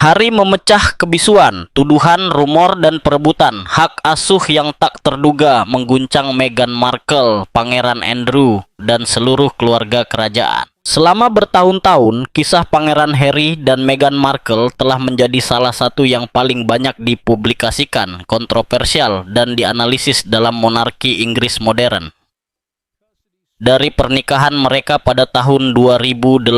Hari memecah kebisuan, tuduhan, rumor, dan perebutan hak asuh yang tak terduga mengguncang Meghan Markle, Pangeran Andrew, dan seluruh keluarga kerajaan. Selama bertahun-tahun, kisah Pangeran Harry dan Meghan Markle telah menjadi salah satu yang paling banyak dipublikasikan, kontroversial, dan dianalisis dalam monarki Inggris modern. Dari pernikahan mereka pada tahun 2018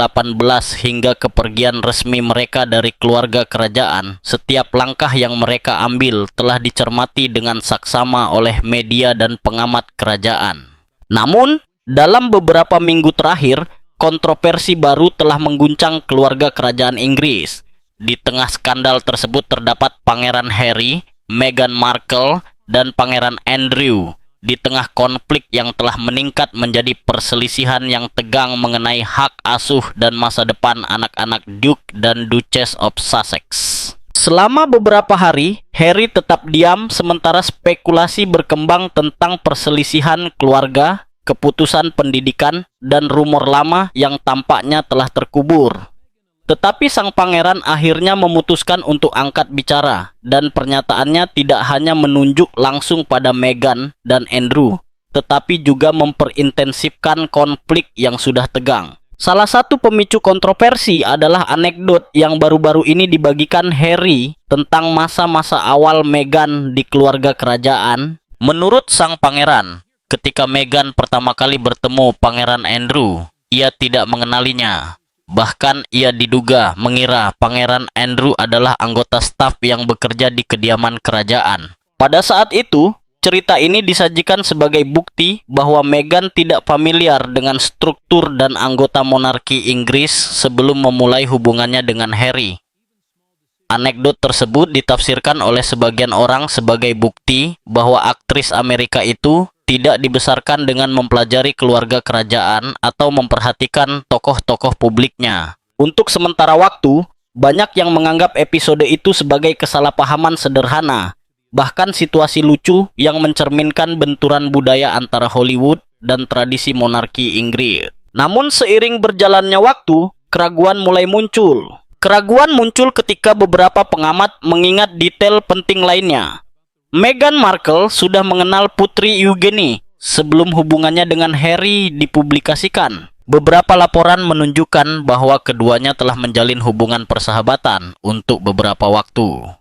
hingga kepergian resmi mereka dari keluarga kerajaan, setiap langkah yang mereka ambil telah dicermati dengan saksama oleh media dan pengamat kerajaan. Namun, dalam beberapa minggu terakhir, kontroversi baru telah mengguncang keluarga kerajaan Inggris. Di tengah skandal tersebut terdapat Pangeran Harry, Meghan Markle, dan Pangeran Andrew. Di tengah konflik yang telah meningkat menjadi perselisihan yang tegang mengenai hak asuh dan masa depan anak-anak Duke dan Duchess of Sussex. Selama beberapa hari, Harry tetap diam sementara spekulasi berkembang tentang perselisihan keluarga, keputusan pendidikan, dan rumor lama yang tampaknya telah terkubur. Tetapi sang pangeran akhirnya memutuskan untuk angkat bicara, dan pernyataannya tidak hanya menunjuk langsung pada Meghan dan Andrew, tetapi juga memperintensifkan konflik yang sudah tegang. Salah satu pemicu kontroversi adalah anekdot yang baru-baru ini dibagikan Harry tentang masa-masa awal Meghan di keluarga kerajaan. Menurut sang pangeran, ketika Meghan pertama kali bertemu Pangeran Andrew, ia tidak mengenalinya. Bahkan ia diduga mengira Pangeran Andrew adalah anggota staf yang bekerja di kediaman kerajaan. Pada saat itu, cerita ini disajikan sebagai bukti bahwa Meghan tidak familiar dengan struktur dan anggota monarki Inggris sebelum memulai hubungannya dengan Harry. Anekdot tersebut ditafsirkan oleh sebagian orang sebagai bukti bahwa aktris Amerika itu tidak dibesarkan dengan mempelajari keluarga kerajaan atau memperhatikan tokoh-tokoh publiknya. Untuk sementara waktu, banyak yang menganggap episode itu sebagai kesalahpahaman sederhana, bahkan situasi lucu yang mencerminkan benturan budaya antara Hollywood dan tradisi monarki Inggris. Namun seiring berjalannya waktu, keraguan mulai muncul. Keraguan muncul ketika beberapa pengamat mengingat detail penting lainnya. Meghan Markle sudah mengenal Putri Eugenie sebelum hubungannya dengan Harry dipublikasikan. Beberapa laporan menunjukkan bahwa keduanya telah menjalin hubungan persahabatan untuk beberapa waktu.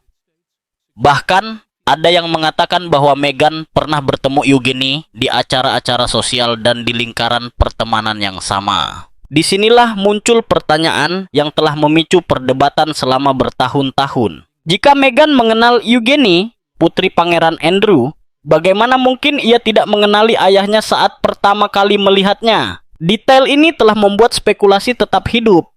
Bahkan, ada yang mengatakan bahwa Meghan pernah bertemu Eugenie di acara-acara sosial dan di lingkaran pertemanan yang sama. Disinilah muncul pertanyaan yang telah memicu perdebatan selama bertahun-tahun. Jika Meghan mengenal Eugenie, putri Pangeran Andrew, bagaimana mungkin ia tidak mengenali ayahnya saat pertama kali melihatnya? Detail ini telah membuat spekulasi tetap hidup,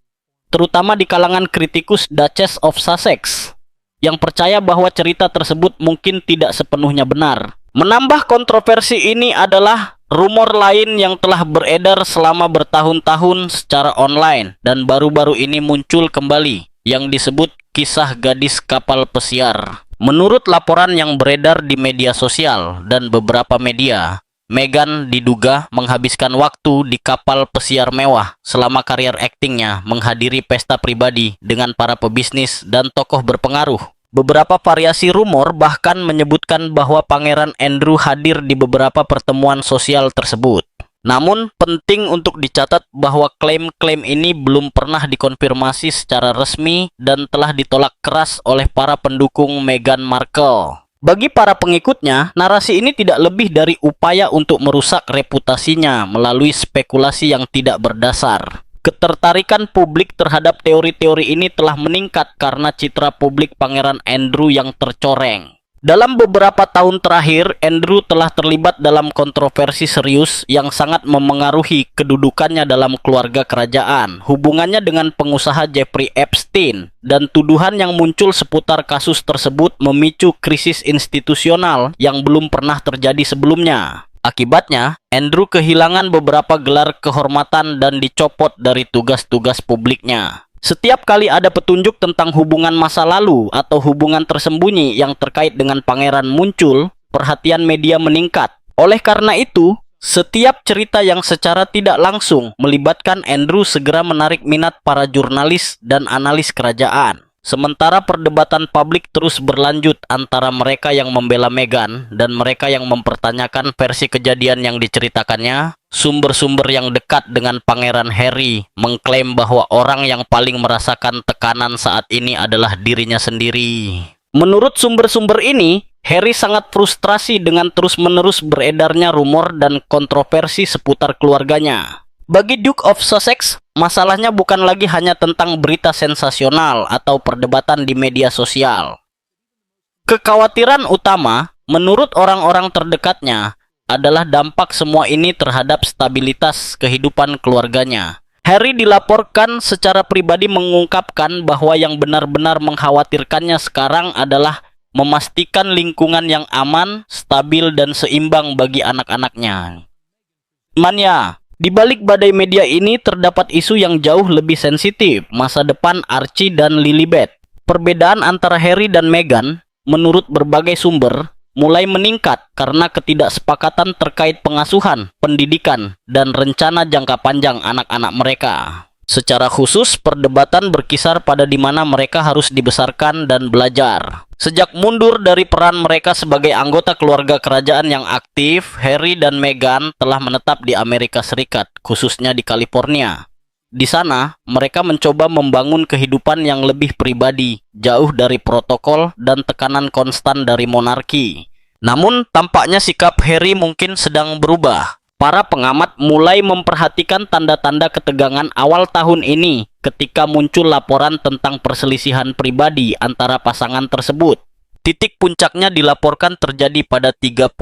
terutama di kalangan kritikus Duchess of Sussex, yang percaya bahwa cerita tersebut mungkin tidak sepenuhnya benar. Menambah kontroversi ini adalah rumor lain yang telah beredar selama bertahun-tahun secara online dan baru-baru ini muncul kembali, yang disebut kisah gadis kapal pesiar. Menurut laporan yang beredar di media sosial dan beberapa media, Meghan diduga menghabiskan waktu di kapal pesiar mewah selama karier aktingnya menghadiri pesta pribadi dengan para pebisnis dan tokoh berpengaruh. Beberapa variasi rumor bahkan menyebutkan bahwa Pangeran Andrew hadir di beberapa pertemuan sosial tersebut. Namun, penting untuk dicatat bahwa klaim-klaim ini belum pernah dikonfirmasi secara resmi dan telah ditolak keras oleh para pendukung Meghan Markle. Bagi para pengikutnya, narasi ini tidak lebih dari upaya untuk merusak reputasinya melalui spekulasi yang tidak berdasar. Ketertarikan publik terhadap teori-teori ini telah meningkat karena citra publik Pangeran Andrew yang tercoreng. Dalam beberapa tahun terakhir, Andrew telah terlibat dalam kontroversi serius yang sangat memengaruhi kedudukannya dalam keluarga kerajaan, hubungannya dengan pengusaha Jeffrey Epstein, dan tuduhan yang muncul seputar kasus tersebut memicu krisis institusional yang belum pernah terjadi sebelumnya. Akibatnya, Andrew kehilangan beberapa gelar kehormatan dan dicopot dari tugas-tugas publiknya. Setiap kali ada petunjuk tentang hubungan masa lalu atau hubungan tersembunyi yang terkait dengan pangeran muncul, perhatian media meningkat. Oleh karena itu, setiap cerita yang secara tidak langsung melibatkan Andrew segera menarik minat para jurnalis dan analis kerajaan. Sementara perdebatan publik terus berlanjut antara mereka yang membela Meghan dan mereka yang mempertanyakan versi kejadian yang diceritakannya, sumber-sumber yang dekat dengan Pangeran Harry mengklaim bahwa orang yang paling merasakan tekanan saat ini adalah dirinya sendiri. Menurut sumber-sumber ini, Harry sangat frustrasi dengan terus-menerus beredarnya rumor dan kontroversi seputar keluarganya. Bagi Duke of Sussex, masalahnya bukan lagi hanya tentang berita sensasional atau perdebatan di media sosial. Kekhawatiran utama, menurut orang-orang terdekatnya, adalah dampak semua ini terhadap stabilitas kehidupan keluarganya. Harry dilaporkan secara pribadi mengungkapkan bahwa yang benar-benar mengkhawatirkannya sekarang adalah memastikan lingkungan yang aman, stabil, dan seimbang bagi anak-anaknya. Mania. Di balik badai media ini terdapat isu yang jauh lebih sensitif, masa depan Archie dan Lilibet. Perbedaan antara Harry dan Meghan, menurut berbagai sumber, mulai meningkat karena ketidaksepakatan terkait pengasuhan, pendidikan, dan rencana jangka panjang anak-anak mereka. Secara khusus, perdebatan berkisar pada di mana mereka harus dibesarkan dan belajar. Sejak mundur dari peran mereka sebagai anggota keluarga kerajaan yang aktif, Harry dan Meghan telah menetap di Amerika Serikat, khususnya di California. Di sana, mereka mencoba membangun kehidupan yang lebih pribadi, jauh dari protokol dan tekanan konstan dari monarki. Namun, tampaknya sikap Harry mungkin sedang berubah. Para pengamat mulai memperhatikan tanda-tanda ketegangan awal tahun ini ketika muncul laporan tentang perselisihan pribadi antara pasangan tersebut. Titik puncaknya dilaporkan terjadi pada 31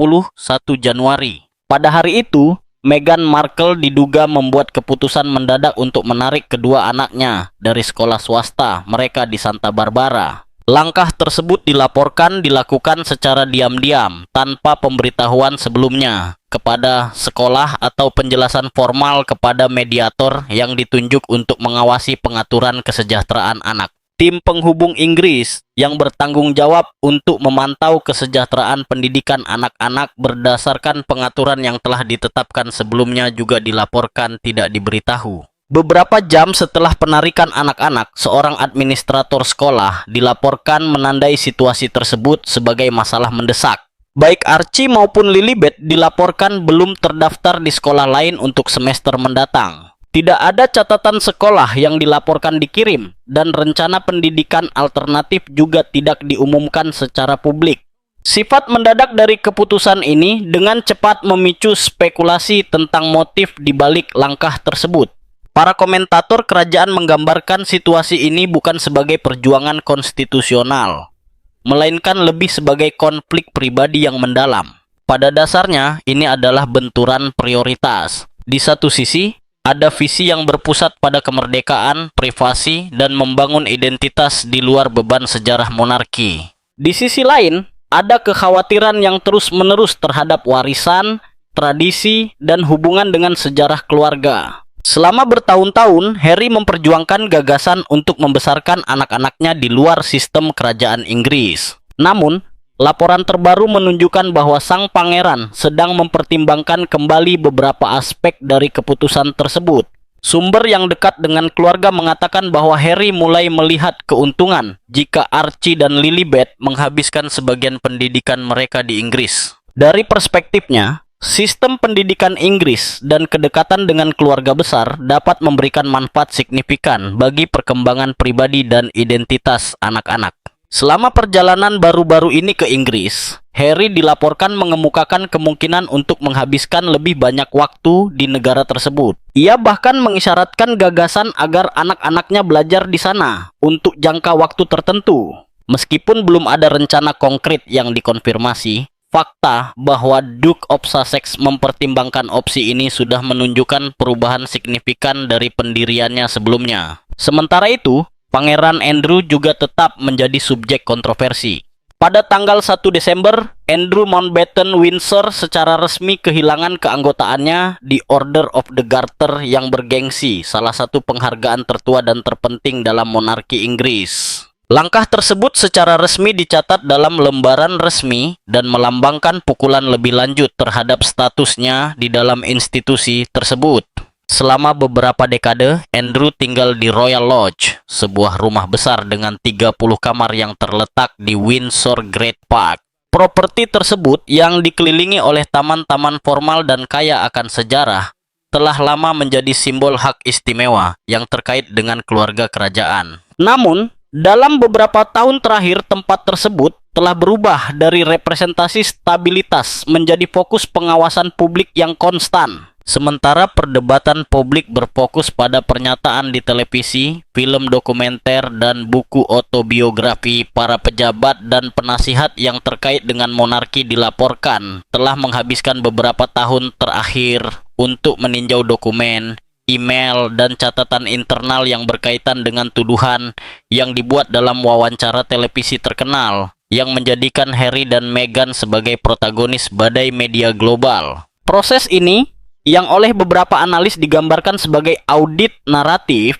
Januari. Pada hari itu, Meghan Markle diduga membuat keputusan mendadak untuk menarik kedua anaknya dari sekolah swasta mereka di Santa Barbara. Langkah tersebut dilakukan secara diam-diam tanpa pemberitahuan sebelumnya kepada sekolah atau penjelasan formal kepada mediator yang ditunjuk untuk mengawasi pengaturan kesejahteraan anak. Tim penghubung Inggris yang bertanggung jawab untuk memantau kesejahteraan pendidikan anak-anak berdasarkan pengaturan yang telah ditetapkan sebelumnya juga dilaporkan tidak diberitahu. Beberapa jam setelah penarikan anak-anak, seorang administrator sekolah dilaporkan menandai situasi tersebut sebagai masalah mendesak. Baik Archie maupun Lilibet dilaporkan belum terdaftar di sekolah lain untuk semester mendatang. Tidak ada catatan sekolah yang dilaporkan dikirim, dan rencana pendidikan alternatif juga tidak diumumkan secara publik. Sifat mendadak dari keputusan ini dengan cepat memicu spekulasi tentang motif di balik langkah tersebut. Para komentator kerajaan menggambarkan situasi ini bukan sebagai perjuangan konstitusional, melainkan lebih sebagai konflik pribadi yang mendalam. Pada dasarnya, ini adalah benturan prioritas. Di satu sisi, ada visi yang berpusat pada kemerdekaan, privasi, dan membangun identitas di luar beban sejarah monarki. Di sisi lain, ada kekhawatiran yang terus-menerus terhadap warisan, tradisi, dan hubungan dengan sejarah keluarga. Selama bertahun-tahun, Harry memperjuangkan gagasan untuk membesarkan anak-anaknya di luar sistem kerajaan Inggris. Namun, laporan terbaru menunjukkan bahwa sang pangeran sedang mempertimbangkan kembali beberapa aspek dari keputusan tersebut. Sumber yang dekat dengan keluarga mengatakan bahwa Harry mulai melihat keuntungan jika Archie dan Lilibet menghabiskan sebagian pendidikan mereka di Inggris. Dari perspektifnya, sistem pendidikan Inggris dan kedekatan dengan keluarga besar dapat memberikan manfaat signifikan bagi perkembangan pribadi dan identitas anak-anak. Selama perjalanan baru-baru ini ke Inggris, Harry dilaporkan mengemukakan kemungkinan untuk menghabiskan lebih banyak waktu di negara tersebut. Ia bahkan mengisyaratkan gagasan agar anak-anaknya belajar di sana untuk jangka waktu tertentu. Meskipun belum ada rencana konkret yang dikonfirmasi, fakta bahwa Duke of Sussex mempertimbangkan opsi ini sudah menunjukkan perubahan signifikan dari pendiriannya sebelumnya. Sementara itu, Pangeran Andrew juga tetap menjadi subjek kontroversi. Pada tanggal 1 Desember, Andrew Mountbatten Windsor secara resmi kehilangan keanggotaannya di Order of the Garter yang bergengsi, salah satu penghargaan tertua dan terpenting dalam monarki Inggris. Langkah tersebut secara resmi dicatat dalam lembaran resmi dan melambangkan pukulan lebih lanjut terhadap statusnya di dalam institusi tersebut. Selama beberapa dekade, Andrew tinggal di Royal Lodge, sebuah rumah besar dengan 30 kamar yang terletak di Windsor Great Park. Properti tersebut yang dikelilingi oleh taman-taman formal dan kaya akan sejarah, telah lama menjadi simbol hak istimewa yang terkait dengan keluarga kerajaan. Namun, dalam beberapa tahun terakhir tempat tersebut telah berubah dari representasi stabilitas menjadi fokus pengawasan publik yang konstan. Sementara perdebatan publik berfokus pada pernyataan di televisi, film dokumenter, dan buku autobiografi para pejabat dan penasihat yang terkait dengan monarki dilaporkan telah menghabiskan beberapa tahun terakhir untuk meninjau dokumen, email, dan catatan internal yang berkaitan dengan tuduhan yang dibuat dalam wawancara televisi terkenal yang menjadikan Harry dan Meghan sebagai protagonis badai media global. Proses ini, yang oleh beberapa analis digambarkan sebagai audit naratif,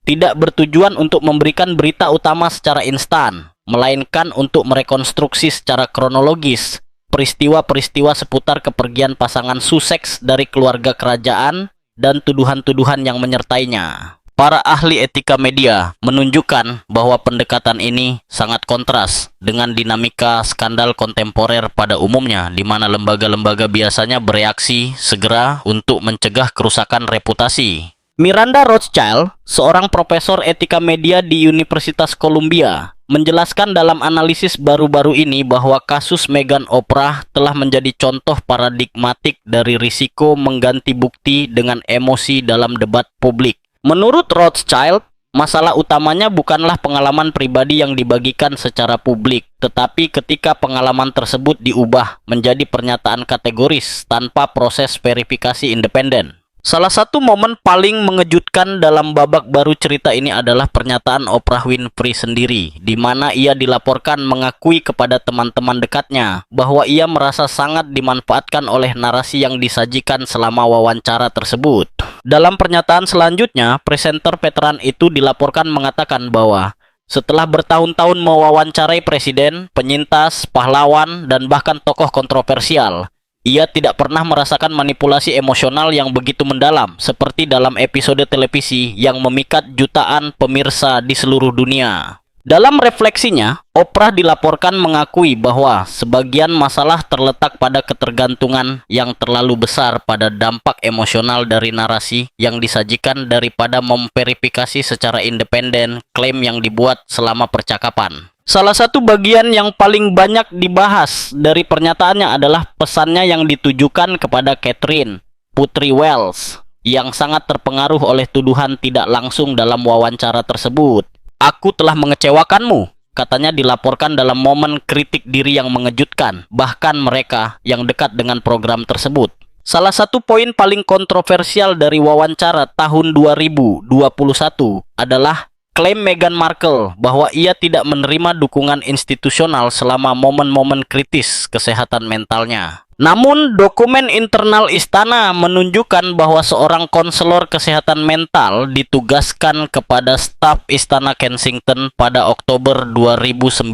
tidak bertujuan untuk memberikan berita utama secara instan, melainkan untuk merekonstruksi secara kronologis peristiwa-peristiwa seputar kepergian pasangan Sussex dari keluarga kerajaan dan tuduhan-tuduhan yang menyertainya. Para ahli etika media menunjukkan bahwa pendekatan ini sangat kontras dengan dinamika skandal kontemporer pada umumnya, di mana lembaga-lembaga biasanya bereaksi segera untuk mencegah kerusakan reputasi. Miranda Rothschild, seorang profesor etika media di Universitas Columbia, menjelaskan dalam analisis baru-baru ini bahwa kasus Meghan Oprah telah menjadi contoh paradigmatik dari risiko mengganti bukti dengan emosi dalam debat publik. Menurut Rothschild, masalah utamanya bukanlah pengalaman pribadi yang dibagikan secara publik, tetapi ketika pengalaman tersebut diubah menjadi pernyataan kategoris tanpa proses verifikasi independen. Salah satu momen paling mengejutkan dalam babak baru cerita ini adalah pernyataan Oprah Winfrey sendiri, di mana ia dilaporkan mengakui kepada teman-teman dekatnya bahwa ia merasa sangat dimanfaatkan oleh narasi yang disajikan selama wawancara tersebut. Dalam pernyataan selanjutnya, presenter veteran itu dilaporkan mengatakan bahwa setelah bertahun-tahun mewawancarai presiden, penyintas, pahlawan, dan bahkan tokoh kontroversial, ia tidak pernah merasakan manipulasi emosional yang begitu mendalam seperti dalam episode televisi yang memikat jutaan pemirsa di seluruh dunia. Dalam refleksinya, Oprah dilaporkan mengakui bahwa sebagian masalah terletak pada ketergantungan yang terlalu besar pada dampak emosional dari narasi yang disajikan daripada memverifikasi secara independen klaim yang dibuat selama percakapan. Salah satu bagian yang paling banyak dibahas dari pernyataannya adalah pesannya yang ditujukan kepada Catherine, Putri Wales, yang sangat terpengaruh oleh tuduhan tidak langsung dalam wawancara tersebut. "Aku telah mengecewakanmu," katanya dilaporkan dalam momen kritik diri yang mengejutkan, bahkan mereka yang dekat dengan program tersebut. Salah satu poin paling kontroversial dari wawancara tahun 2021 adalah klaim Meghan Markle bahwa ia tidak menerima dukungan institusional selama momen-momen kritis kesehatan mentalnya. Namun, dokumen internal istana menunjukkan bahwa seorang konselor kesehatan mental ditugaskan kepada staf Istana Kensington pada Oktober 2019.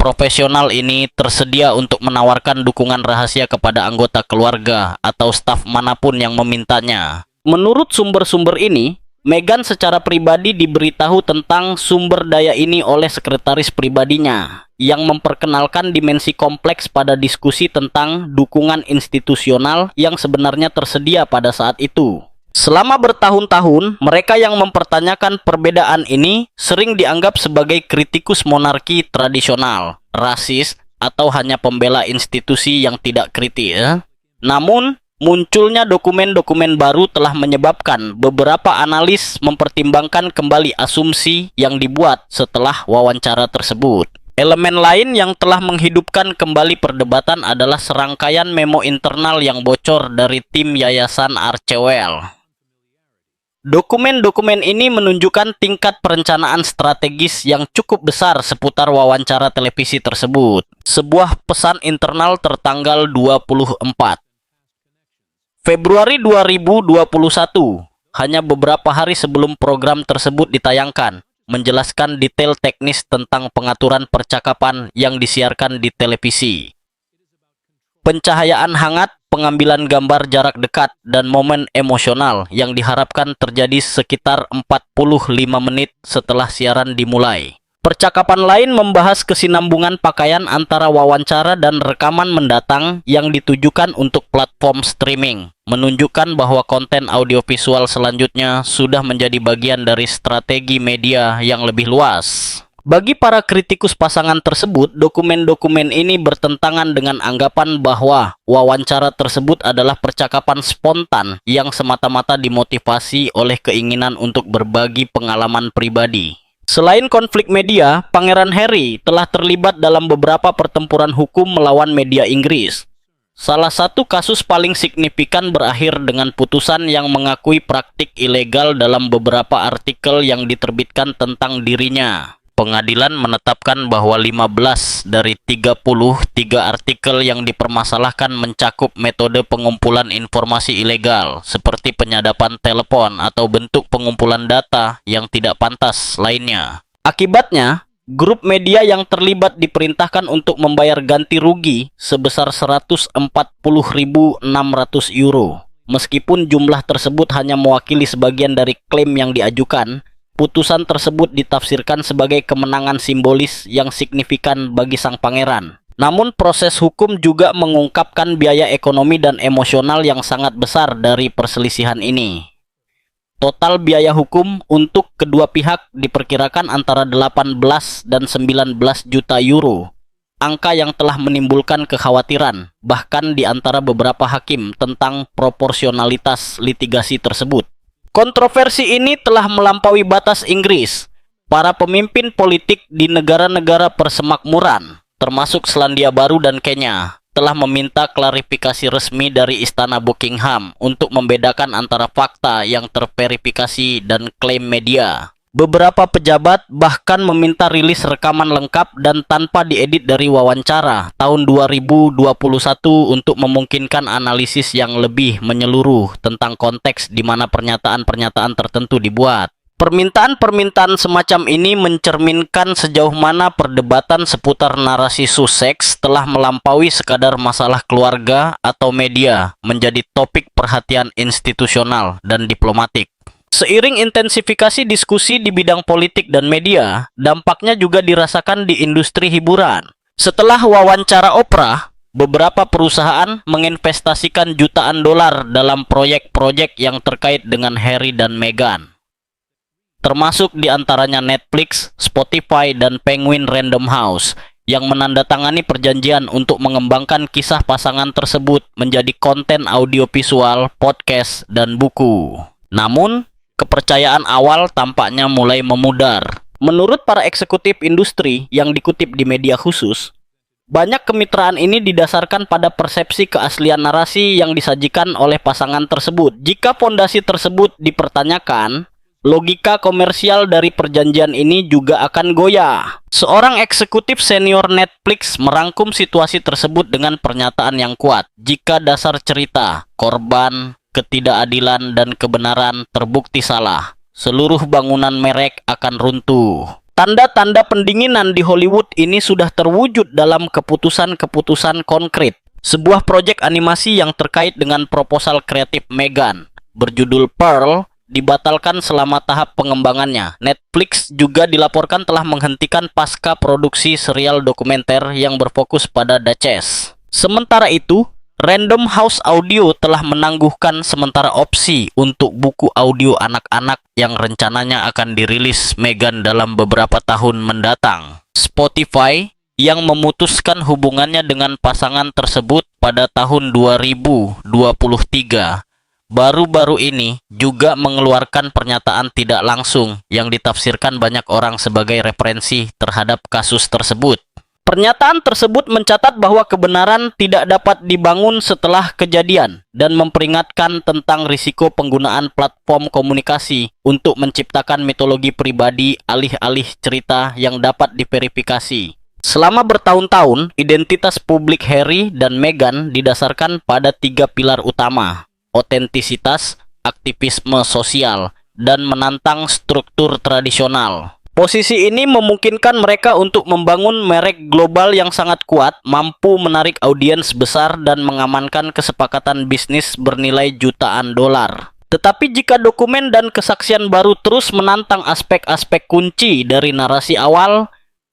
Profesional ini tersedia untuk menawarkan dukungan rahasia kepada anggota keluarga atau staf manapun yang memintanya. Menurut sumber-sumber ini, Meghan secara pribadi diberitahu tentang sumber daya ini oleh sekretaris pribadinya, yang memperkenalkan dimensi kompleks pada diskusi tentang dukungan institusional yang sebenarnya tersedia pada saat itu. Selama bertahun-tahun, mereka yang mempertanyakan perbedaan ini sering dianggap sebagai kritikus monarki tradisional, rasis, atau hanya pembela institusi yang tidak kritis. Namun, munculnya dokumen-dokumen baru telah menyebabkan beberapa analis mempertimbangkan kembali asumsi yang dibuat setelah wawancara tersebut. Elemen lain yang telah menghidupkan kembali perdebatan adalah serangkaian memo internal yang bocor dari tim Yayasan Archewell. Dokumen-dokumen ini menunjukkan tingkat perencanaan strategis yang cukup besar seputar wawancara televisi tersebut. Sebuah pesan internal tertanggal 24 Februari 2021, hanya beberapa hari sebelum program tersebut ditayangkan, menjelaskan detail teknis tentang pengaturan percakapan yang disiarkan di televisi. Pencahayaan hangat pengambilan gambar jarak dekat, dan momen emosional yang diharapkan terjadi sekitar 45 menit setelah siaran dimulai. Percakapan lain membahas kesinambungan pakaian antara wawancara dan rekaman mendatang yang ditujukan untuk platform streaming, menunjukkan bahwa konten audiovisual selanjutnya sudah menjadi bagian dari strategi media yang lebih luas. Bagi para kritikus pasangan tersebut, dokumen-dokumen ini bertentangan dengan anggapan bahwa wawancara tersebut adalah percakapan spontan yang semata-mata dimotivasi oleh keinginan untuk berbagi pengalaman pribadi. Selain konflik media, Pangeran Harry telah terlibat dalam beberapa pertempuran hukum melawan media Inggris. Salah satu kasus paling signifikan berakhir dengan putusan yang mengakui praktik ilegal dalam beberapa artikel yang diterbitkan tentang dirinya. Pengadilan menetapkan bahwa 15 dari 33 artikel yang dipermasalahkan mencakup metode pengumpulan informasi ilegal, seperti penyadapan telepon atau bentuk pengumpulan data yang tidak pantas lainnya. Akibatnya, grup media yang terlibat diperintahkan untuk membayar ganti rugi sebesar 140.600 euro. Meskipun jumlah tersebut hanya mewakili sebagian dari klaim yang diajukan, putusan tersebut ditafsirkan sebagai kemenangan simbolis yang signifikan bagi sang pangeran. Namun proses hukum juga mengungkapkan biaya ekonomi dan emosional yang sangat besar dari perselisihan ini. Total biaya hukum untuk kedua pihak diperkirakan antara 18 dan 19 juta euro. Angka yang telah menimbulkan kekhawatiran, bahkan di antara beberapa hakim tentang proporsionalitas litigasi tersebut. Kontroversi ini telah melampaui batas Inggris. Para pemimpin politik di negara-negara persemakmuran, termasuk Selandia Baru dan Kenya, telah meminta klarifikasi resmi dari Istana Buckingham untuk membedakan antara fakta yang terverifikasi dan klaim media. Beberapa pejabat bahkan meminta rilis rekaman lengkap dan tanpa diedit dari wawancara tahun 2021 untuk memungkinkan analisis yang lebih menyeluruh tentang konteks di mana pernyataan-pernyataan tertentu dibuat. Permintaan-permintaan semacam ini mencerminkan sejauh mana perdebatan seputar narasi Sussex telah melampaui sekadar masalah keluarga atau media menjadi topik perhatian institusional dan diplomatik. Seiring intensifikasi diskusi di bidang politik dan media, dampaknya juga dirasakan di industri hiburan. Setelah wawancara Oprah, beberapa perusahaan menginvestasikan jutaan dolar dalam proyek-proyek yang terkait dengan Harry dan Meghan. Termasuk di antaranya Netflix, Spotify, dan Penguin Random House, yang menandatangani perjanjian untuk mengembangkan kisah pasangan tersebut menjadi konten audiovisual, podcast, dan buku. Namun, kepercayaan awal tampaknya mulai memudar. Menurut para eksekutif industri yang dikutip di media khusus, banyak kemitraan ini didasarkan pada persepsi keaslian narasi yang disajikan oleh pasangan tersebut. Jika fondasi tersebut dipertanyakan, logika komersial dari perjanjian ini juga akan goyah. Seorang eksekutif senior Netflix merangkum situasi tersebut dengan pernyataan yang kuat. Jika dasar cerita, korban, ketidakadilan dan kebenaran terbukti salah, seluruh bangunan merek akan runtuh. Tanda-tanda pendinginan di Hollywood ini sudah terwujud dalam keputusan-keputusan konkret. Sebuah proyek animasi yang terkait dengan proposal kreatif Meghan, berjudul Pearl, dibatalkan selama tahap pengembangannya. Netflix juga dilaporkan telah menghentikan pasca produksi serial dokumenter yang berfokus pada Duchess. Sementara itu, Random House Audio telah menangguhkan sementara opsi untuk buku audio anak-anak yang rencananya akan dirilis Meghan dalam beberapa tahun mendatang. Spotify yang memutuskan hubungannya dengan pasangan tersebut pada tahun 2023 baru-baru ini juga mengeluarkan pernyataan tidak langsung yang ditafsirkan banyak orang sebagai referensi terhadap kasus tersebut. Pernyataan tersebut mencatat bahwa kebenaran tidak dapat dibangun setelah kejadian dan memperingatkan tentang risiko penggunaan platform komunikasi untuk menciptakan mitologi pribadi alih-alih cerita yang dapat diverifikasi. Selama bertahun-tahun, identitas publik Harry dan Meghan didasarkan pada 3 pilar utama: otentisitas, aktivisme sosial, dan menantang struktur tradisional. Posisi ini memungkinkan mereka untuk membangun merek global yang sangat kuat, mampu menarik audiens besar dan mengamankan kesepakatan bisnis bernilai jutaan dolar. Tetapi jika dokumen dan kesaksian baru terus menantang aspek-aspek kunci dari narasi awal,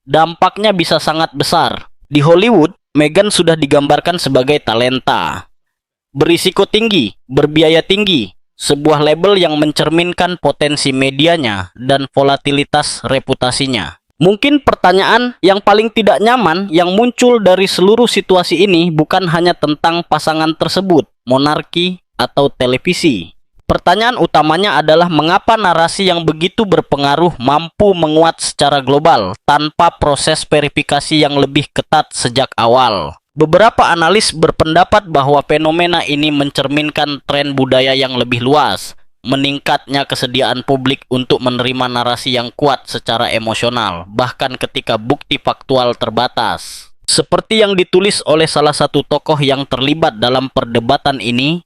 dampaknya bisa sangat besar. Di Hollywood, Meghan sudah digambarkan sebagai talenta, berisiko tinggi, berbiaya tinggi, sebuah label yang mencerminkan potensi medianya dan volatilitas reputasinya. Mungkin pertanyaan yang paling tidak nyaman yang muncul dari seluruh situasi ini bukan hanya tentang pasangan tersebut, monarki, atau televisi. Pertanyaan utamanya adalah mengapa narasi yang begitu berpengaruh mampu menguat secara global tanpa proses verifikasi yang lebih ketat sejak awal. Beberapa analis berpendapat bahwa fenomena ini mencerminkan tren budaya yang lebih luas, meningkatnya kesediaan publik untuk menerima narasi yang kuat secara emosional, bahkan ketika bukti faktual terbatas. Seperti yang ditulis oleh salah satu tokoh yang terlibat dalam perdebatan ini,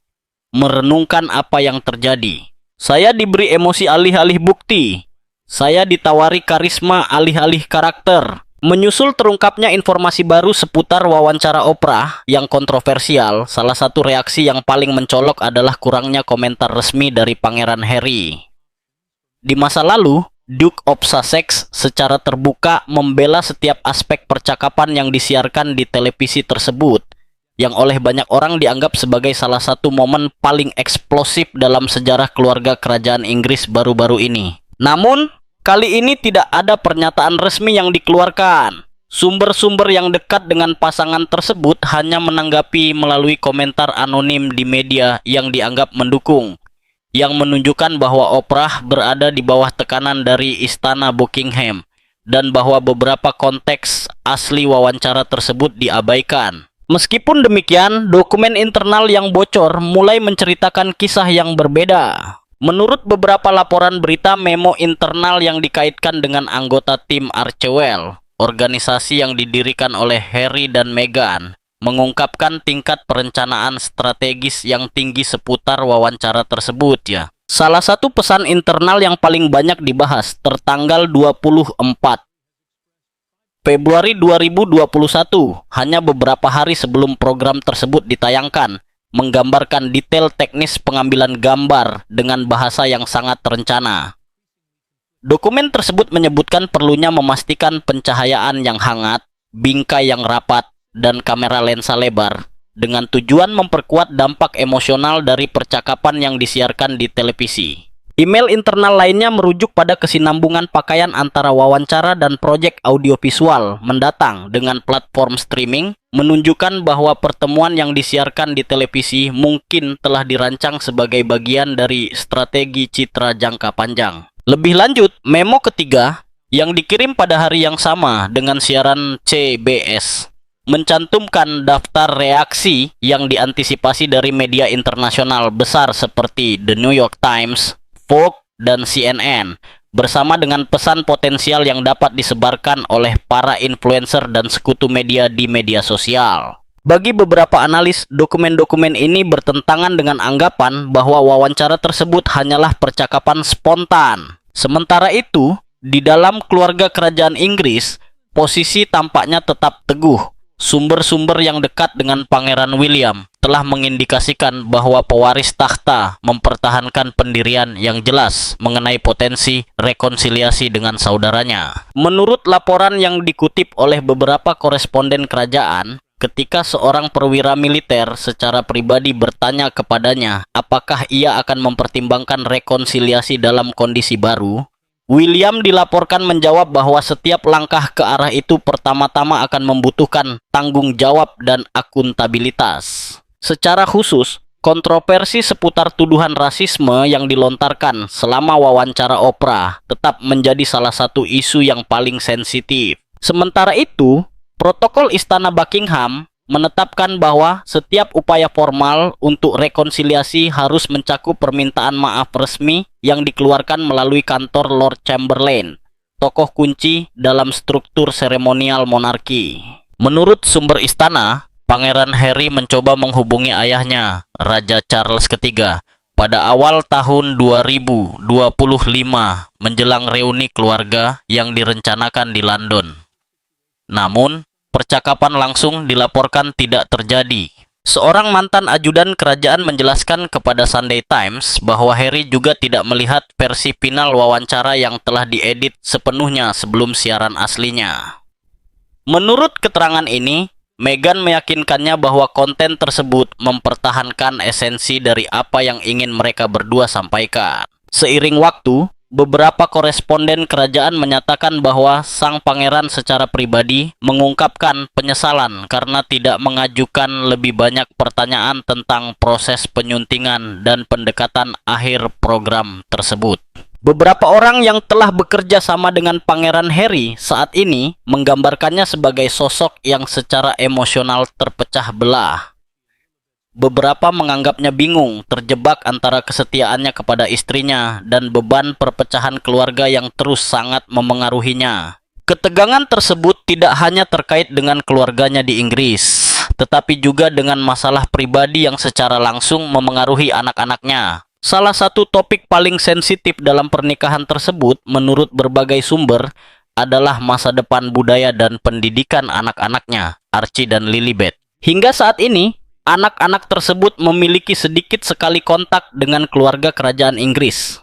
merenungkan apa yang terjadi. Saya diberi emosi alih-alih bukti. Saya ditawari karisma alih-alih karakter. Menyusul terungkapnya informasi baru seputar wawancara Oprah yang kontroversial, salah satu reaksi yang paling mencolok adalah kurangnya komentar resmi dari Pangeran Harry. Di masa lalu, Duke of Sussex secara terbuka membela setiap aspek percakapan yang disiarkan di televisi tersebut, yang oleh banyak orang dianggap sebagai salah satu momen paling eksplosif dalam sejarah keluarga kerajaan Inggris baru-baru ini. Namun, kali ini tidak ada pernyataan resmi yang dikeluarkan. Sumber-sumber yang dekat dengan pasangan tersebut hanya menanggapi melalui komentar anonim di media yang dianggap mendukung, yang menunjukkan bahwa Oprah berada di bawah tekanan dari Istana Buckingham, dan bahwa beberapa konteks asli wawancara tersebut diabaikan. Meskipun demikian, dokumen internal yang bocor mulai menceritakan kisah yang berbeda. Menurut beberapa laporan berita, memo internal yang dikaitkan dengan anggota tim Archewell, organisasi yang didirikan oleh Harry dan Meghan, mengungkapkan tingkat perencanaan strategis yang tinggi seputar wawancara tersebut ya. Salah satu pesan internal yang paling banyak dibahas tertanggal 24 Februari 2021, hanya beberapa hari sebelum program tersebut ditayangkan, menggambarkan detail teknis pengambilan gambar dengan bahasa yang sangat terencana. Dokumen tersebut menyebutkan perlunya memastikan pencahayaan yang hangat, bingkai yang rapat, dan kamera lensa lebar, dengan tujuan memperkuat dampak emosional dari percakapan yang disiarkan di televisi. Email internal lainnya merujuk pada kesinambungan pakaian antara wawancara dan proyek audiovisual mendatang dengan platform streaming, menunjukkan bahwa pertemuan yang disiarkan di televisi mungkin telah dirancang sebagai bagian dari strategi citra jangka panjang. Lebih lanjut, memo ketiga yang dikirim pada hari yang sama dengan siaran CBS mencantumkan daftar reaksi yang diantisipasi dari media internasional besar seperti The New York Times, Vogue, dan CNN, bersama dengan pesan potensial yang dapat disebarkan oleh para influencer dan sekutu media di media sosial. Bagi beberapa analis, dokumen-dokumen ini bertentangan dengan anggapan bahwa wawancara tersebut hanyalah percakapan spontan. Sementara itu, di dalam keluarga kerajaan Inggris, posisi tampaknya tetap teguh. Sumber-sumber yang dekat dengan Pangeran William telah mengindikasikan bahwa pewaris takhta mempertahankan pendirian yang jelas mengenai potensi rekonsiliasi dengan saudaranya. Menurut laporan yang dikutip oleh beberapa koresponden kerajaan, ketika seorang perwira militer secara pribadi bertanya kepadanya apakah ia akan mempertimbangkan rekonsiliasi dalam kondisi baru, William dilaporkan menjawab bahwa setiap langkah ke arah itu pertama-tama akan membutuhkan tanggung jawab dan akuntabilitas. Secara khusus, kontroversi seputar tuduhan rasisme yang dilontarkan selama wawancara Oprah tetap menjadi salah satu isu yang paling sensitif. Sementara itu, protokol Istana Buckingham menetapkan bahwa setiap upaya formal untuk rekonsiliasi harus mencakup permintaan maaf resmi yang dikeluarkan melalui kantor Lord Chamberlain, tokoh kunci dalam struktur seremonial monarki. Menurut sumber istana, Pangeran Harry mencoba menghubungi ayahnya, Raja Charles III, pada awal tahun 2025 menjelang reuni keluarga yang direncanakan di London. Namun, percakapan langsung dilaporkan tidak terjadi. Seorang mantan ajudan kerajaan menjelaskan kepada Sunday Times bahwa Harry juga tidak melihat versi final wawancara yang telah diedit sepenuhnya sebelum siaran aslinya. Menurut keterangan ini, Meghan meyakinkannya bahwa konten tersebut mempertahankan esensi dari apa yang ingin mereka berdua sampaikan. Seiring waktu, beberapa koresponden kerajaan menyatakan bahwa sang pangeran secara pribadi mengungkapkan penyesalan karena tidak mengajukan lebih banyak pertanyaan tentang proses penyuntingan dan pendekatan akhir program tersebut. Beberapa orang yang telah bekerja sama dengan Pangeran Harry saat ini menggambarkannya sebagai sosok yang secara emosional terpecah belah. Beberapa menganggapnya bingung, terjebak antara kesetiaannya kepada istrinya dan beban perpecahan keluarga yang terus sangat memengaruhinya. Ketegangan tersebut tidak hanya terkait dengan keluarganya di Inggris, tetapi juga dengan masalah pribadi yang secara langsung memengaruhi anak-anaknya. Salah satu topik paling sensitif dalam pernikahan tersebut, menurut berbagai sumber, adalah masa depan budaya dan pendidikan anak-anaknya, Archie dan Lilibet. Hingga saat ini, anak-anak tersebut memiliki sedikit sekali kontak dengan keluarga kerajaan Inggris.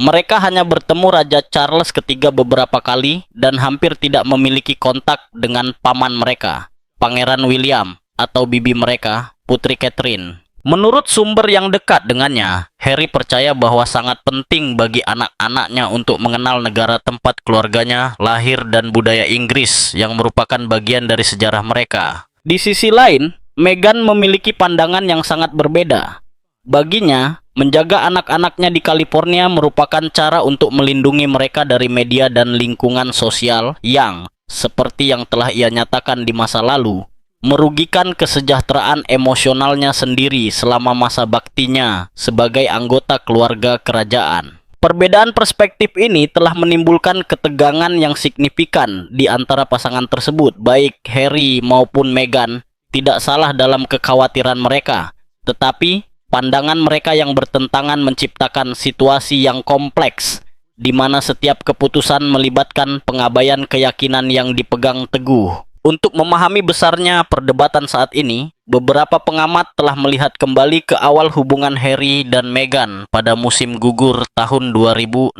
Mereka hanya bertemu Raja Charles III beberapa kali dan hampir tidak memiliki kontak dengan paman mereka, Pangeran William, atau bibi mereka, Putri Catherine. Menurut sumber yang dekat dengannya, Harry percaya bahwa sangat penting bagi anak-anaknya untuk mengenal negara tempat keluarganya lahir dan budaya Inggris yang merupakan bagian dari sejarah mereka. Di sisi lain, Meghan memiliki pandangan yang sangat berbeda. Baginya, menjaga anak-anaknya di California merupakan cara untuk melindungi mereka dari media dan lingkungan sosial yang, seperti yang telah ia nyatakan di masa lalu, merugikan kesejahteraan emosionalnya sendiri selama masa baktinya sebagai anggota keluarga kerajaan. Perbedaan perspektif ini telah menimbulkan ketegangan yang signifikan di antara pasangan tersebut, baik Harry maupun Meghan tidak salah dalam kekhawatiran mereka, tetapi pandangan mereka yang bertentangan menciptakan situasi yang kompleks, di mana setiap keputusan melibatkan pengabaian keyakinan yang dipegang teguh. Untuk memahami besarnya perdebatan saat ini, beberapa pengamat telah melihat kembali ke awal hubungan Harry dan Meghan pada musim gugur tahun 2016.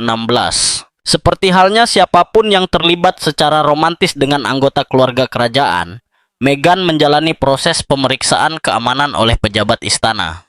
Seperti halnya siapapun yang terlibat secara romantis dengan anggota keluarga kerajaan, Meghan menjalani proses pemeriksaan keamanan oleh pejabat istana.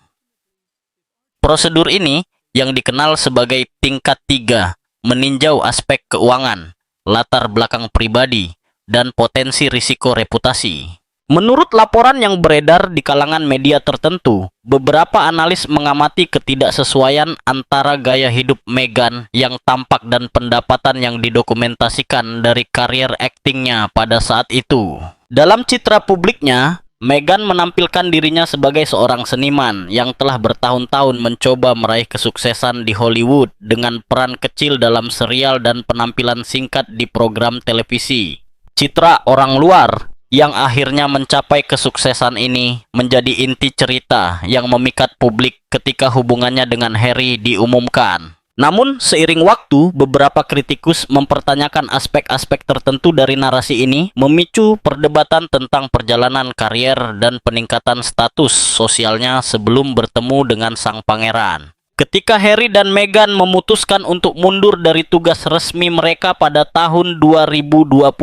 Prosedur ini, yang dikenal sebagai tingkat 3, meninjau aspek keuangan, latar belakang pribadi, dan potensi risiko reputasi. Menurut laporan yang beredar di kalangan media tertentu, beberapa analis mengamati ketidaksesuaian antara gaya hidup Meghan yang tampak dan pendapatan yang didokumentasikan dari karier aktingnya pada saat itu. Dalam citra publiknya, Meghan menampilkan dirinya sebagai seorang seniman yang telah bertahun-tahun mencoba meraih kesuksesan di Hollywood dengan peran kecil dalam serial dan penampilan singkat di program televisi. Citra orang luar yang akhirnya mencapai kesuksesan ini menjadi inti cerita yang memikat publik ketika hubungannya dengan Harry diumumkan. Namun, seiring waktu, beberapa kritikus mempertanyakan aspek-aspek tertentu dari narasi ini, memicu perdebatan tentang perjalanan karier dan peningkatan status sosialnya sebelum bertemu dengan sang pangeran. Ketika Harry dan Meghan memutuskan untuk mundur dari tugas resmi mereka pada tahun 2020,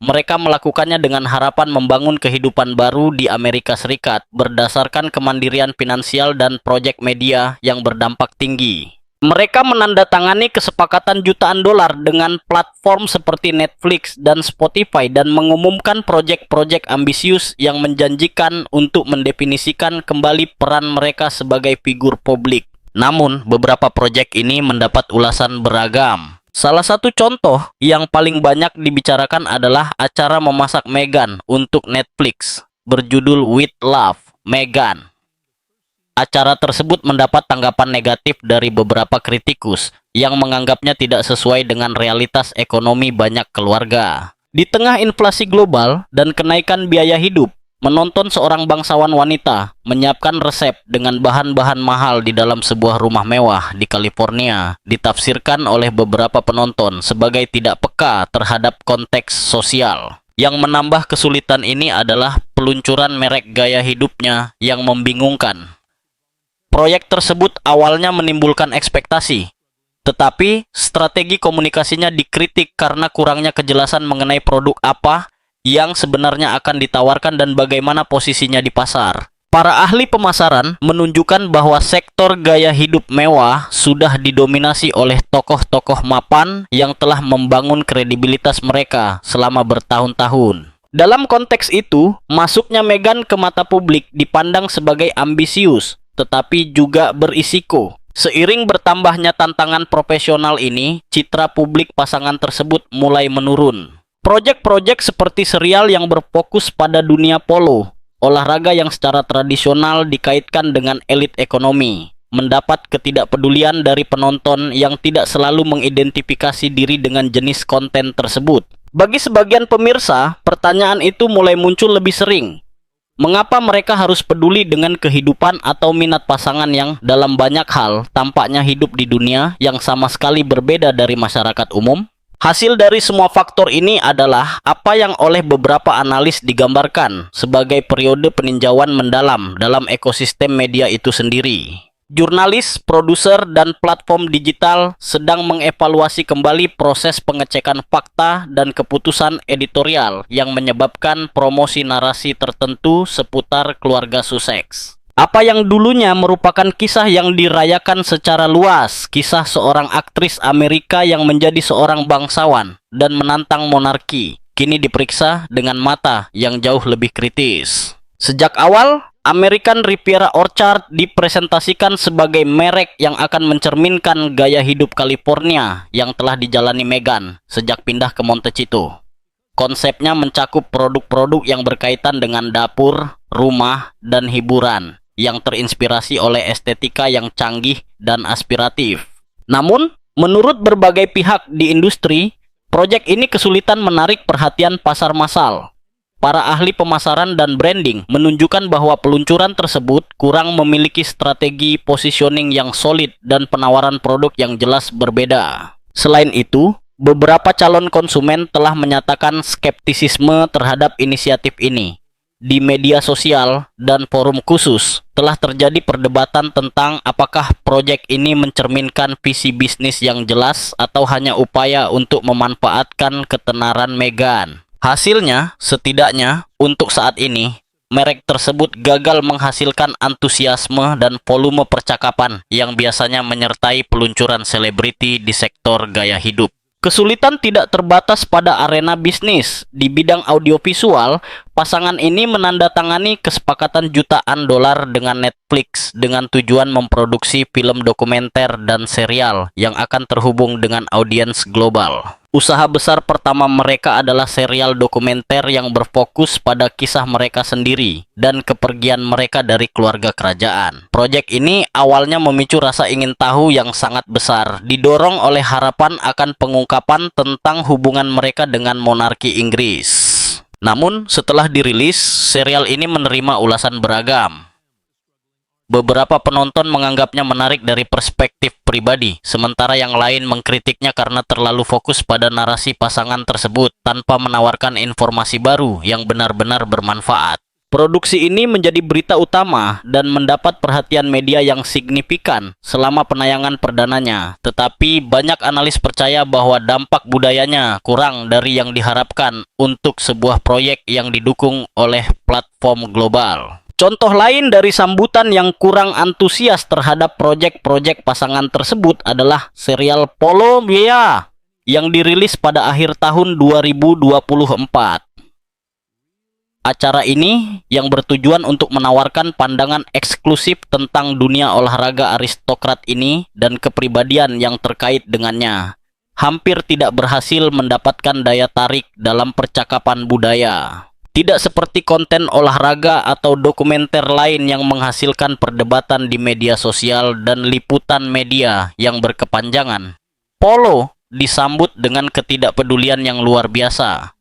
mereka melakukannya dengan harapan membangun kehidupan baru di Amerika Serikat berdasarkan kemandirian finansial dan proyek media yang berdampak tinggi. Mereka menandatangani kesepakatan jutaan dolar dengan platform seperti Netflix dan Spotify dan mengumumkan proyek-proyek ambisius yang menjanjikan untuk mendefinisikan kembali peran mereka sebagai figur publik. Namun, beberapa proyek ini mendapat ulasan beragam. Salah satu contoh yang paling banyak dibicarakan adalah acara memasak Meghan untuk Netflix berjudul With Love, Meghan. Acara tersebut mendapat tanggapan negatif dari beberapa kritikus yang menganggapnya tidak sesuai dengan realitas ekonomi banyak keluarga. Di tengah inflasi global dan kenaikan biaya hidup, Menonton seorang bangsawan wanita menyiapkan resep dengan bahan-bahan mahal di dalam sebuah rumah mewah di California ditafsirkan oleh beberapa penonton sebagai tidak peka terhadap konteks sosial. Yang menambah kesulitan ini adalah peluncuran merek gaya hidupnya yang membingungkan. Proyek tersebut awalnya menimbulkan ekspektasi, tetapi strategi komunikasinya dikritik karena kurangnya kejelasan mengenai produk apa yang sebenarnya akan ditawarkan dan bagaimana posisinya di pasar. Para ahli pemasaran menunjukkan bahwa sektor gaya hidup mewah sudah didominasi oleh tokoh-tokoh mapan yang telah membangun kredibilitas mereka selama bertahun-tahun. Dalam konteks itu, masuknya Meghan ke mata publik dipandang sebagai ambisius, tetapi juga berisiko. Seiring bertambahnya tantangan profesional ini, citra publik pasangan tersebut mulai menurun. Proyek-proyek seperti serial yang berfokus pada dunia polo, olahraga yang secara tradisional dikaitkan dengan elit ekonomi, mendapat ketidakpedulian dari penonton yang tidak selalu mengidentifikasi diri dengan jenis konten tersebut. Bagi sebagian pemirsa, pertanyaan itu mulai muncul lebih sering. Mengapa mereka harus peduli dengan kehidupan atau minat pasangan yang dalam banyak hal tampaknya hidup di dunia yang sama sekali berbeda dari masyarakat umum? Hasil dari semua faktor ini adalah apa yang oleh beberapa analis digambarkan sebagai periode peninjauan mendalam dalam ekosistem media itu sendiri. Jurnalis, produser, dan platform digital sedang mengevaluasi kembali proses pengecekan fakta dan keputusan editorial yang menyebabkan promosi narasi tertentu seputar keluarga Sussex. Apa yang dulunya merupakan kisah yang dirayakan secara luas, kisah seorang aktris Amerika yang menjadi seorang bangsawan dan menantang monarki, kini diperiksa dengan mata yang jauh lebih kritis. Sejak awal, American Riviera Orchard dipresentasikan sebagai merek yang akan mencerminkan gaya hidup California yang telah dijalani Meghan sejak pindah ke Montecito. Konsepnya mencakup produk-produk yang berkaitan dengan dapur, rumah, dan hiburan yang terinspirasi oleh estetika yang canggih dan aspiratif. Namun, menurut berbagai pihak di industri, proyek ini kesulitan menarik perhatian pasar massal. Para ahli pemasaran dan branding menunjukkan bahwa peluncuran tersebut kurang memiliki strategi positioning yang solid dan penawaran produk yang jelas berbeda. Selain itu, beberapa calon konsumen telah menyatakan skeptisisme terhadap inisiatif ini. Di media sosial dan forum khusus, telah terjadi perdebatan tentang apakah proyek ini mencerminkan visi bisnis yang jelas atau hanya upaya untuk memanfaatkan ketenaran Meghan. Hasilnya, setidaknya untuk saat ini, merek tersebut gagal menghasilkan antusiasme dan volume percakapan yang biasanya menyertai peluncuran selebriti di sektor gaya hidup. Kesulitan tidak terbatas pada arena bisnis. Di bidang audiovisual, pasangan ini menandatangani kesepakatan jutaan dolar dengan Netflix dengan tujuan memproduksi film dokumenter dan serial yang akan terhubung dengan audiens global. Usaha besar pertama mereka adalah serial dokumenter yang berfokus pada kisah mereka sendiri dan kepergian mereka dari keluarga kerajaan. Proyek ini awalnya memicu rasa ingin tahu yang sangat besar, didorong oleh harapan akan pengungkapan tentang hubungan mereka dengan monarki Inggris. Namun, setelah dirilis, serial ini menerima ulasan beragam. Beberapa penonton menganggapnya menarik dari perspektif pribadi, sementara yang lain mengkritiknya karena terlalu fokus pada narasi pasangan tersebut tanpa menawarkan informasi baru yang benar-benar bermanfaat. Produksi ini menjadi berita utama dan mendapat perhatian media yang signifikan selama penayangan perdananya, tetapi banyak analis percaya bahwa dampak budayanya kurang dari yang diharapkan untuk sebuah proyek yang didukung oleh platform global. Contoh lain dari sambutan yang kurang antusias terhadap proyek-proyek pasangan tersebut adalah serial Polo Mia yang dirilis pada akhir tahun 2024. Acara ini yang bertujuan untuk menawarkan pandangan eksklusif tentang dunia olahraga aristokrat ini dan kepribadian yang terkait dengannya, hampir tidak berhasil mendapatkan daya tarik dalam percakapan budaya. Tidak seperti konten olahraga atau dokumenter lain yang menghasilkan perdebatan di media sosial dan liputan media yang berkepanjangan, Polo disambut dengan ketidakpedulian yang luar biasa.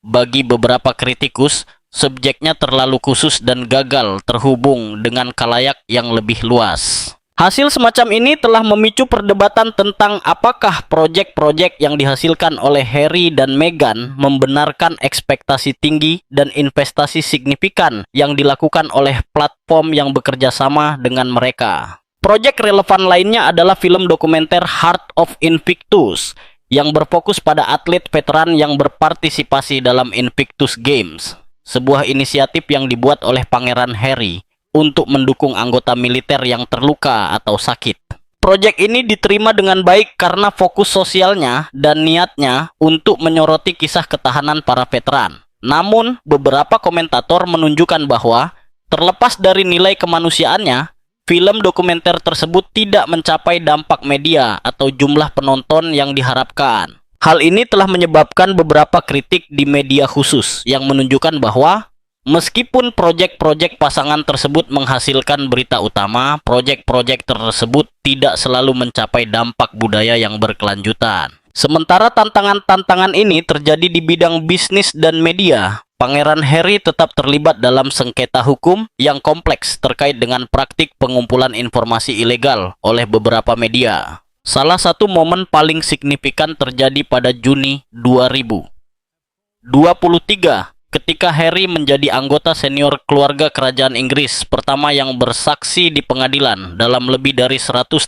Bagi beberapa kritikus, subjeknya terlalu khusus dan gagal terhubung dengan khalayak yang lebih luas. Hasil semacam ini telah memicu perdebatan tentang apakah proyek-proyek yang dihasilkan oleh Harry dan Meghan membenarkan ekspektasi tinggi dan investasi signifikan yang dilakukan oleh platform yang bekerja sama dengan mereka. Proyek relevan lainnya adalah film dokumenter Heart of Invictus yang berfokus pada atlet veteran yang berpartisipasi dalam Invictus Games, sebuah inisiatif yang dibuat oleh Pangeran Harry untuk mendukung anggota militer yang terluka atau sakit. Proyek ini diterima dengan baik karena fokus sosialnya dan niatnya untuk menyoroti kisah ketahanan para veteran. Namun, beberapa komentator menunjukkan bahwa terlepas dari nilai kemanusiaannya, film dokumenter tersebut tidak mencapai dampak media atau jumlah penonton yang diharapkan. Hal ini telah menyebabkan beberapa kritik di media khusus yang menunjukkan bahwa meskipun proyek-proyek pasangan tersebut menghasilkan berita utama, proyek-proyek tersebut tidak selalu mencapai dampak budaya yang berkelanjutan. Sementara tantangan-tantangan ini terjadi di bidang bisnis dan media, Pangeran Harry tetap terlibat dalam sengketa hukum yang kompleks terkait dengan praktik pengumpulan informasi ilegal oleh beberapa media. Salah satu momen paling signifikan terjadi pada Juni 2023. Ketika Harry menjadi anggota senior keluarga kerajaan Inggris pertama yang bersaksi di pengadilan dalam lebih dari 130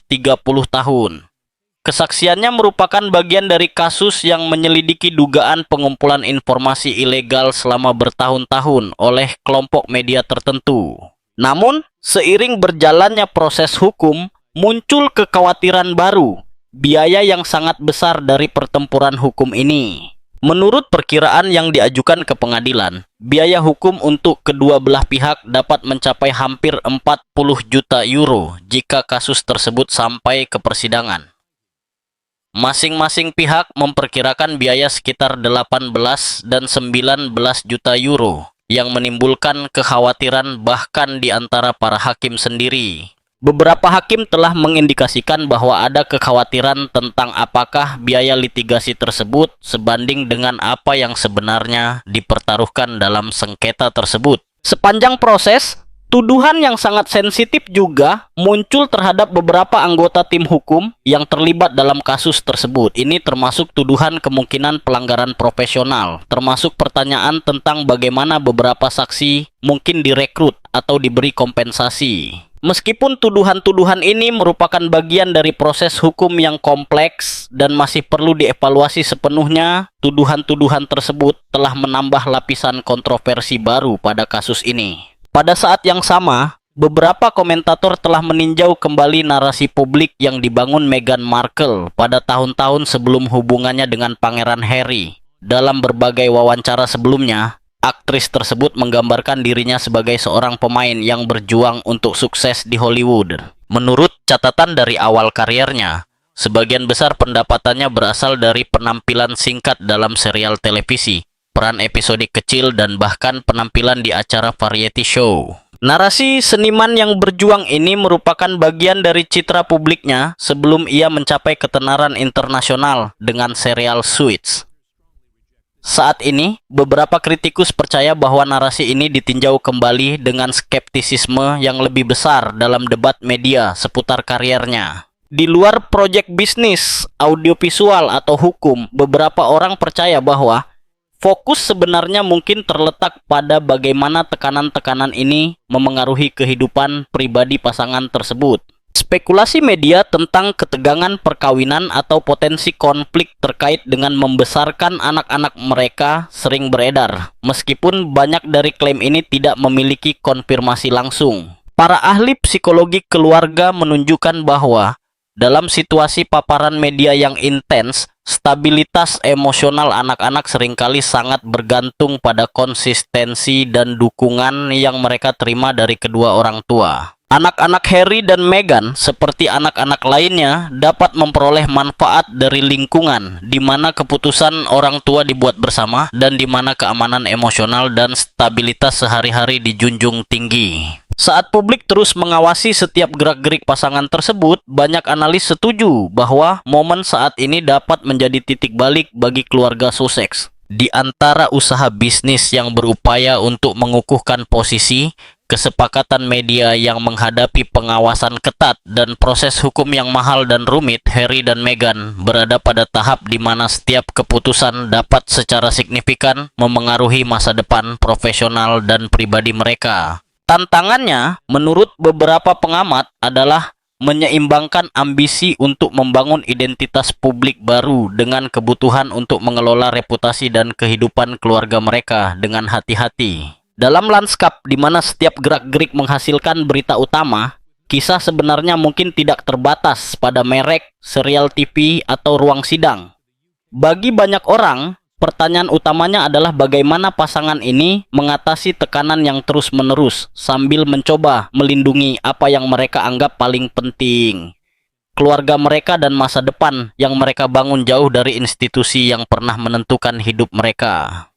tahun. Kesaksiannya merupakan bagian dari kasus yang menyelidiki dugaan pengumpulan informasi ilegal selama bertahun-tahun oleh kelompok media tertentu. Namun, seiring berjalannya proses hukum, muncul kekhawatiran baru, biaya yang sangat besar dari pertempuran hukum ini. Menurut perkiraan yang diajukan ke pengadilan, biaya hukum untuk kedua belah pihak dapat mencapai hampir 40 juta euro jika kasus tersebut sampai ke persidangan. Masing-masing pihak memperkirakan biaya sekitar 18 dan 19 juta euro yang menimbulkan kekhawatiran bahkan di antara para hakim sendiri. Beberapa hakim telah mengindikasikan bahwa ada kekhawatiran tentang apakah biaya litigasi tersebut sebanding dengan apa yang sebenarnya dipertaruhkan dalam sengketa tersebut. Sepanjang proses, tuduhan yang sangat sensitif juga muncul terhadap beberapa anggota tim hukum yang terlibat dalam kasus tersebut. Ini termasuk tuduhan kemungkinan pelanggaran profesional, termasuk pertanyaan tentang bagaimana beberapa saksi mungkin direkrut atau diberi kompensasi. Meskipun tuduhan-tuduhan ini merupakan bagian dari proses hukum yang kompleks dan masih perlu dievaluasi sepenuhnya, tuduhan-tuduhan tersebut telah menambah lapisan kontroversi baru pada kasus ini. Pada saat yang sama, beberapa komentator telah meninjau kembali narasi publik yang dibangun Meghan Markle pada tahun-tahun sebelum hubungannya dengan Pangeran Harry. Dalam berbagai wawancara sebelumnya, aktris tersebut menggambarkan dirinya sebagai seorang pemain yang berjuang untuk sukses di Hollywood. Menurut catatan dari awal karirnya, sebagian besar pendapatannya berasal dari penampilan singkat dalam serial televisi, peran episodik kecil, dan bahkan penampilan di acara variety show. Narasi seniman yang berjuang ini merupakan bagian dari citra publiknya sebelum ia mencapai ketenaran internasional dengan serial Suits. Saat ini, beberapa kritikus percaya bahwa narasi ini ditinjau kembali dengan skeptisisme yang lebih besar dalam debat media seputar karirnya. Di luar proyek bisnis, audiovisual, atau hukum, beberapa orang percaya bahwa fokus sebenarnya mungkin terletak pada bagaimana tekanan-tekanan ini memengaruhi kehidupan pribadi pasangan tersebut. Spekulasi media tentang ketegangan perkawinan atau potensi konflik terkait dengan membesarkan anak-anak mereka sering beredar, meskipun banyak dari klaim ini tidak memiliki konfirmasi langsung. Para ahli psikologi keluarga menunjukkan bahwa dalam situasi paparan media yang intens, stabilitas emosional anak-anak seringkali sangat bergantung pada konsistensi dan dukungan yang mereka terima dari kedua orang tua. Anak-anak Harry dan Meghan, seperti anak-anak lainnya, dapat memperoleh manfaat dari lingkungan di mana keputusan orang tua dibuat bersama dan di mana keamanan emosional dan stabilitas sehari-hari dijunjung tinggi. Saat publik terus mengawasi setiap gerak-gerik pasangan tersebut, banyak analis setuju bahwa momen saat ini dapat menjadi titik balik bagi keluarga Sussex. Di antara usaha bisnis yang berupaya untuk mengukuhkan posisi, kesepakatan media yang menghadapi pengawasan ketat dan proses hukum yang mahal dan rumit, Harry dan Meghan berada pada tahap di mana setiap keputusan dapat secara signifikan memengaruhi masa depan profesional dan pribadi mereka. Tantangannya, menurut beberapa pengamat, adalah menyeimbangkan ambisi untuk membangun identitas publik baru dengan kebutuhan untuk mengelola reputasi dan kehidupan keluarga mereka dengan hati-hati. Dalam lanskap di mana setiap gerak-gerik menghasilkan berita utama, kisah sebenarnya mungkin tidak terbatas pada merek, serial TV, atau ruang sidang. Bagi banyak orang, pertanyaan utamanya adalah bagaimana pasangan ini mengatasi tekanan yang terus-menerus sambil mencoba melindungi apa yang mereka anggap paling penting, keluarga mereka dan masa depan yang mereka bangun jauh dari institusi yang pernah menentukan hidup mereka.